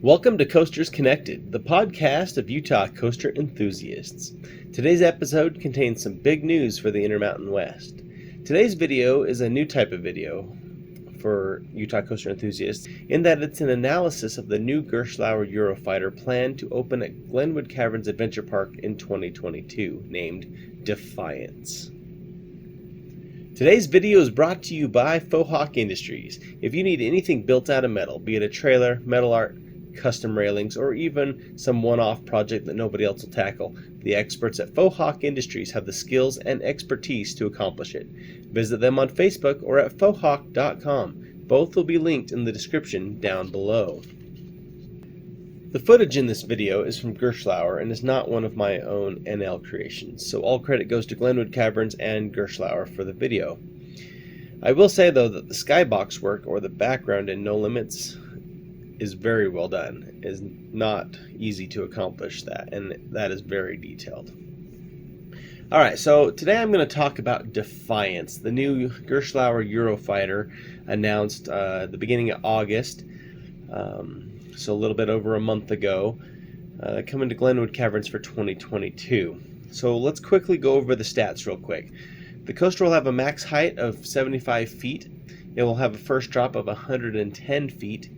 Welcome to Coasters Connected, the podcast of Utah coaster enthusiasts. Today's episode contains some big news for the Intermountain West. Today's video is a new type of video for Utah coaster enthusiasts in that it's an analysis of the new Gerstlauer Eurofighter planned to open at Glenwood Caverns Adventure Park in 2022, named Defiance. Today's video is brought to you by foray Industries. If you need anything built out of metal, be it a trailer, metal art, custom railings, or even some one-off project that nobody else will tackle, the experts at foray Industries have the skills and expertise to accomplish it. Visit them on Facebook or at foray.com. Both will be linked in the description down below. The footage in this video is from Gerstlauer and is not one of my own NL creations, so all credit goes to Glenwood Caverns and Gerstlauer for the video. I will say though that the skybox work, or the background in No Limits, is very well done. It is not easy to accomplish that, and that is very detailed. Alright, so today I'm going to talk about Defiance, the new Gerstlauer Eurofighter announced the beginning of August, so a little bit over a month ago, coming to Glenwood Caverns for 2022. So let's quickly go over the stats real quick. The coaster will have a max height of 75 feet. It will have a first drop of 110 feet.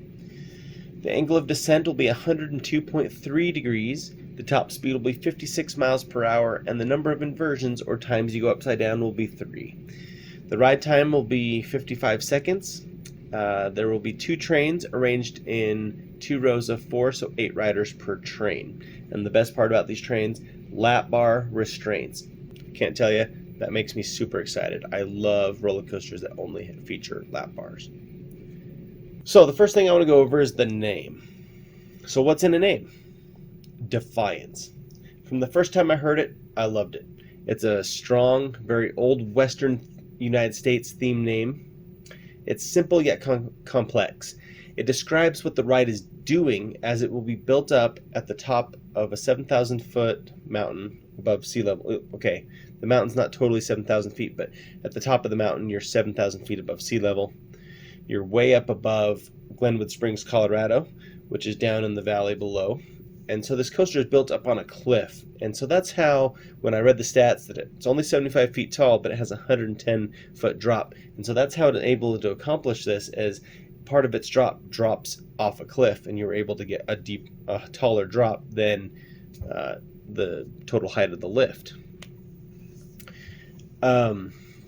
The angle of descent will be 102.3 degrees, the top speed will be 56 miles per hour, and the number of inversions, or times you go upside down, will be 3. The ride time will be 55 seconds. There will be 2 trains arranged in 2 rows of 4, so 8 riders per train. And the best part about these trains, lap bar restraints. Can't tell you, that makes me super excited. I love roller coasters that only feature lap bars. So the first thing I want to go over is the name. So what's in a name? Defiance. From the first time I heard it, I loved it. It's a strong, very old Western United States themed name. It's simple yet complex. It describes what the ride is doing as it will be built up at the top of a 7,000 foot mountain above sea level. Okay, the mountain's not totally 7,000 feet, but at the top of the mountain you're 7,000 feet above sea level. You're way up above Glenwood Springs, Colorado, which is down in the valley below. And so this coaster is built up on a cliff. And so that's how, when I read the stats, that it's only 75 feet tall, but it has a 110-foot drop. And so that's how it's able to accomplish this, as part of its drop drops off a cliff, and you're able to get a taller drop than the total height of the lift.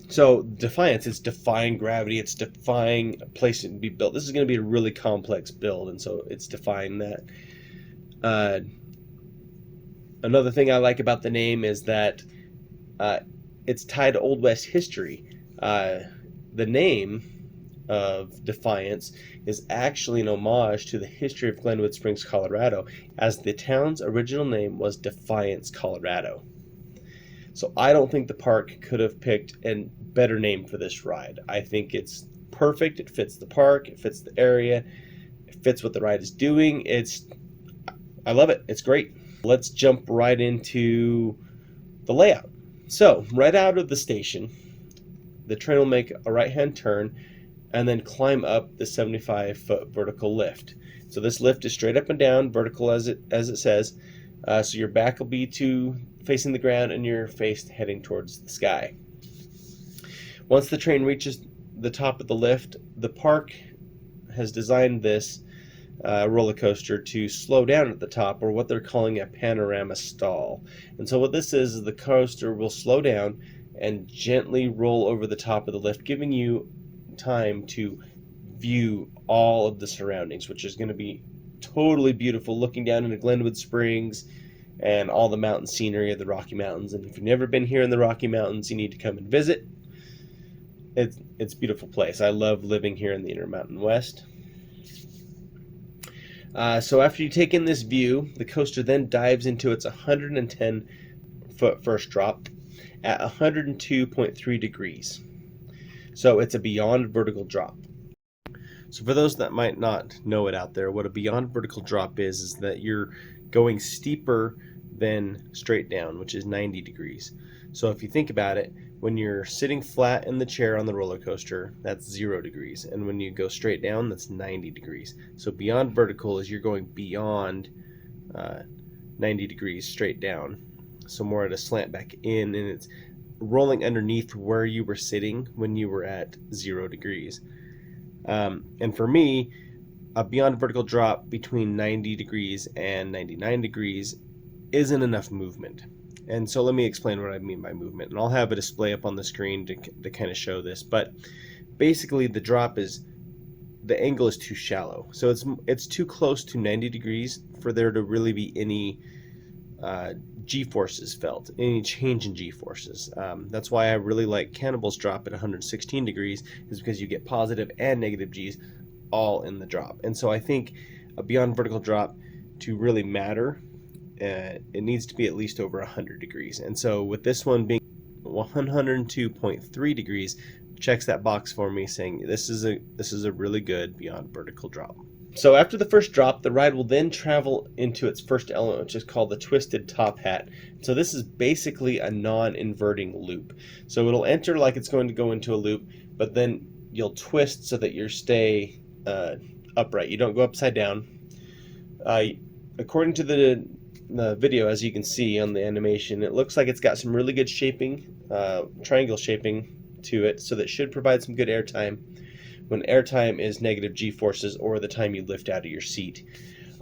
So Defiance, it's defying gravity, it's defying a place to be built. This is going to be a really complex build, and so it's defying that. Another thing I like about the name is that it's tied to Old West history. The name of Defiance is actually an homage to the history of Glenwood Springs, Colorado, as the town's original name was Defiance, Colorado. So I don't think the park could have picked a better name for this ride. I think it's perfect. It fits the park. It fits the area. It fits what the ride is doing. I love it. It's great. Let's jump right into the layout. So right out of the station, the train will make a right-hand turn and then climb up the 75-foot vertical lift. So this lift is straight up and down, vertical as it says. So your back will be facing the ground and your face heading towards the sky. Once the train reaches the top of the lift, the park has designed this roller coaster to slow down at the top, or what they're calling a panorama stall. And so what this is the coaster will slow down and gently roll over the top of the lift, giving you time to view all of the surroundings, which is going to be totally beautiful, looking down into Glenwood Springs and all the mountain scenery of the Rocky Mountains. And if you've never been here in the Rocky Mountains, you need to come and visit. It's a beautiful place. I love living here in the Intermountain West. So after you take in this view, the coaster then dives into its 110-foot first drop at 102.3 degrees. So it's a beyond vertical drop. So for those that might not know it out there, what a beyond vertical drop is that you're going steeper than straight down, which is 90 degrees. So if you think about it, When you're sitting flat in the chair on the roller coaster, that's 0 degrees. And when you go straight down, that's 90 degrees. So beyond vertical is you're going beyond 90 degrees straight down. So more at a slant back in, and it's rolling underneath where you were sitting when you were at 0 degrees. And for me, a beyond vertical drop between 90 degrees and 99 degrees isn't enough movement. And so let me explain what I mean by movement. And I'll have a display up on the screen to kind of show this. But basically the drop is, the angle is too shallow. So it's too close to 90 degrees for there to really be any G-forces felt, any change in G-forces. That's why I really like Cannibal's drop at 116 degrees, is because you get positive and negative G's all in the drop. And so I think a beyond vertical drop to really matter, it needs to be at least over 100 degrees. And so with this one being 102.3 degrees, checks that box for me, saying this is a really good beyond vertical drop. So after the first drop, the ride will then travel into its first element, which is called the twisted top hat. So this is basically a non-inverting loop. So it'll enter like it's going to go into a loop, but then you'll twist so that you stay upright. You don't go upside down. According to the video, as you can see on the animation, it looks like it's got some really good shaping, triangle shaping to it, so that should provide some good airtime when airtime is negative G-forces or the time you lift out of your seat.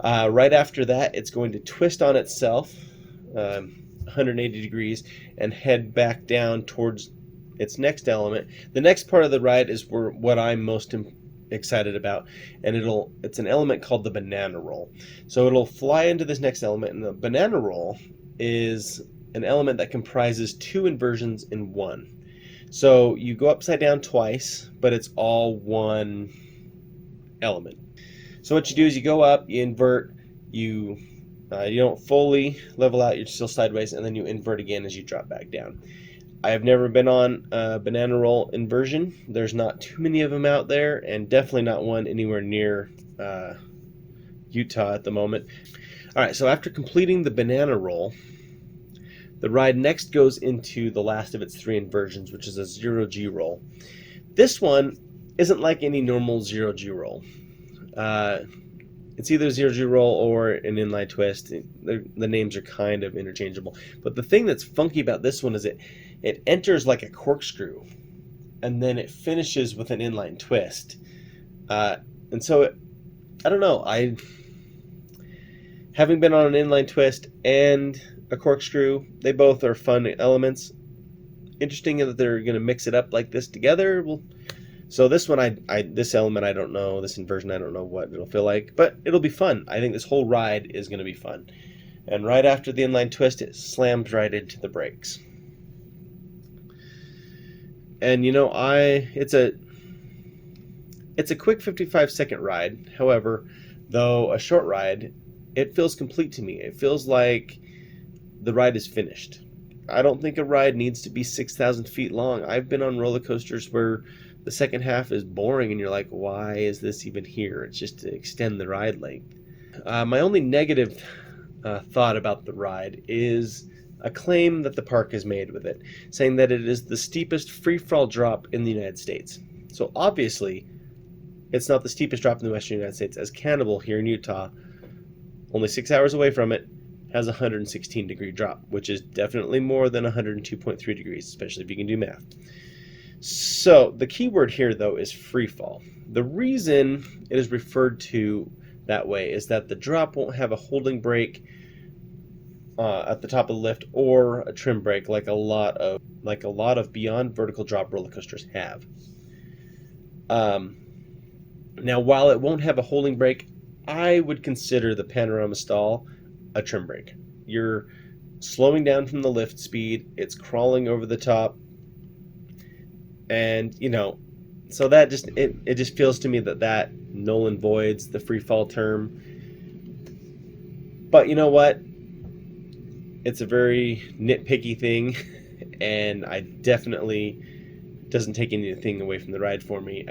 Right after that, it's going to twist on itself 180 degrees and head back down towards its next element. The next part of the ride is what I'm most excited about, and it's an element called the banana roll. So it'll fly into this next element, and the banana roll is an element that comprises 2 inversions in one. So you go upside down twice, but it's all one element. So what you do is you go up, you invert, you don't fully level out, you're still sideways, and then you invert again as you drop back down. I have never been on a banana roll inversion. There's not too many of them out there, and definitely not one anywhere near Utah at the moment. All right, so after completing the banana roll, the ride next goes into the last of its 3 inversions, which is a 0G roll. This one isn't like any normal 0G roll. It's either a 0G roll or an inline twist. The names are kind of interchangeable. But the thing that's funky about this one is it enters like a corkscrew, and then it finishes with an inline twist. And so, I don't know. Having been on an inline twist and a corkscrew, they both are fun elements. Interesting that they're going to mix it up like this together. So this one, this element, I don't know. This inversion, I don't know what it'll feel like, but it'll be fun. I think this whole ride is going to be fun. And right after the inline twist, it slams right into the brakes. And you know, it's a quick 55-second ride. However, though a short ride, it feels complete to me. It feels like the ride is finished. I don't think a ride needs to be 6,000 feet long. I've been on roller coasters where the second half is boring and you're like, why is this even here? It's just to extend the ride length. My only negative thought about the ride is a claim that the park has made with it, saying that it is the steepest free-fall drop in the United States. So obviously, it's not the steepest drop in the western United States, as Cannibal here in Utah, only 6 hours away from it, has a 116 degree drop, which is definitely more than 102.3 degrees, especially if you can do math. So the key word here, though, is free fall. The reason it is referred to that way is that the drop won't have a holding brake at the top of the lift or a trim brake like a lot of beyond vertical drop roller coasters have. Now, while it won't have a holding brake, I would consider the panorama stall a trim brake. You're slowing down from the lift speed, it's crawling over the top, and you know, so that just it just feels to me that null and voids the free fall term. But you know what? It's a very nitpicky thing, and I definitely doesn't take anything away from the ride for me.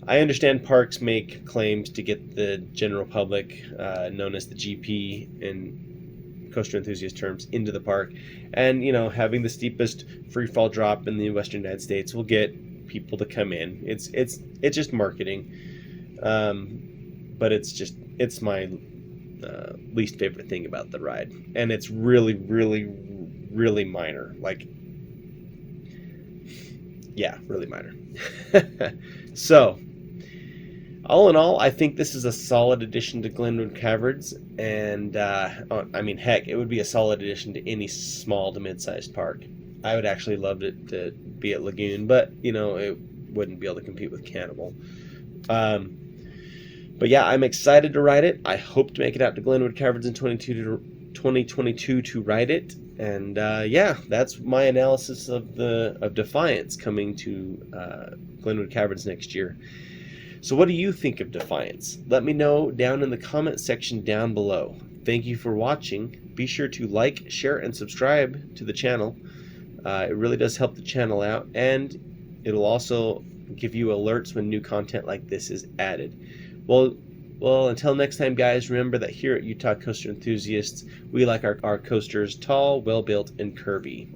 I understand parks make claims to get the general public, known as the GP, and coaster enthusiast terms, into the park. And, you know, having the steepest free fall drop in the Western United States will get people to come in. It's just marketing. But it's my least favorite thing about the ride. And it's really, really, really minor. Like, yeah, really minor. So, all in all, I think this is a solid addition to Glenwood Caverns, and I mean, heck, it would be a solid addition to any small to mid-sized park. I would actually love it to be at Lagoon, but, you know, it wouldn't be able to compete with Cannibal. But yeah, I'm excited to ride it. I hope to make it out to Glenwood Caverns in 2022 to ride it. And yeah, that's my analysis of Defiance coming to Glenwood Caverns next year. So what do you think of Defiance? Let me know down in the comment section down below. Thank you for watching. Be sure to like, share, and subscribe to the channel. It really does help the channel out, and it'll also give you alerts when new content like this is added. Well, until next time, guys, remember that here at Utah Coaster Enthusiasts, we like our coasters tall, well-built, and curvy.